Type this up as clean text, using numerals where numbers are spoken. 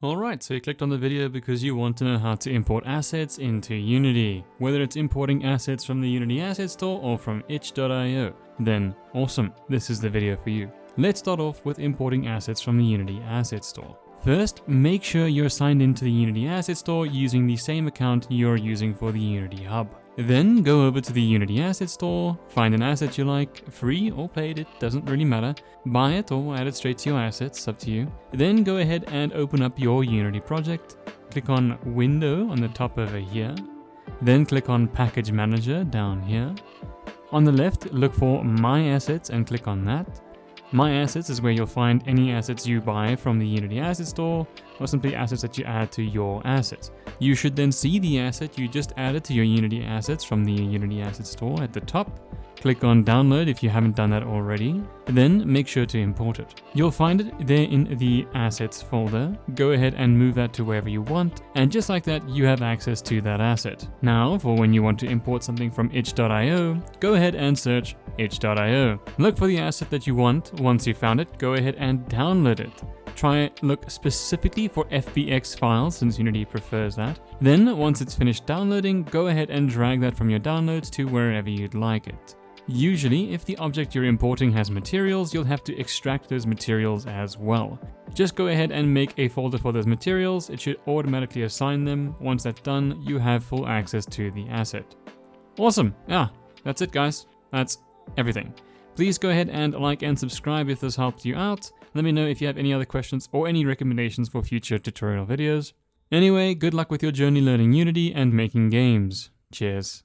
Alright, so you clicked on the video because you want to know how to import assets into Unity. Whether it's importing assets from the Unity Asset Store or from itch.io, then awesome, this is the video for you. Let's start off with importing assets from the Unity Asset Store. First, make sure you're signed into the Unity Asset Store using the same account you're using for the Unity Hub. Then go over to the Unity Asset Store, find an asset you like, free or paid, it doesn't really matter. Buy it or add it straight to your assets, up to you. Then go ahead and open up your Unity project. Click on Window on the top over here. Then click on Package Manager down here. On the left, look for My Assets and click on that. My Assets is where you'll find any assets you buy from the Unity Asset Store, or simply assets that you add to your assets. You should then see the asset you just added to your Unity assets from the Unity Asset Store at the top. Click on Download if you haven't done that already, then make sure to import it. You'll find it there in the Assets folder. Go ahead and move that to wherever you want, and just like that, you have access to that asset. Now, for when you want to import something from itch.io, go ahead and search itch.io. Look for the asset that you want. Once you found it, go ahead and download it. Try look specifically for FBX files since Unity prefers that. Then, once it's finished downloading, go ahead and drag that from your downloads to wherever you'd like it. Usually, if the object you're importing has materials, you'll have to extract those materials as well. Just go ahead and make a folder for those materials. It should automatically assign them. Once that's done, you have full access to the asset. Awesome. Yeah, that's it, guys. That's everything. Please go ahead and like and subscribe if this helped you out. Let me know if you have any other questions or any recommendations for future tutorial videos. Anyway, good luck with your journey learning Unity and making games. Cheers.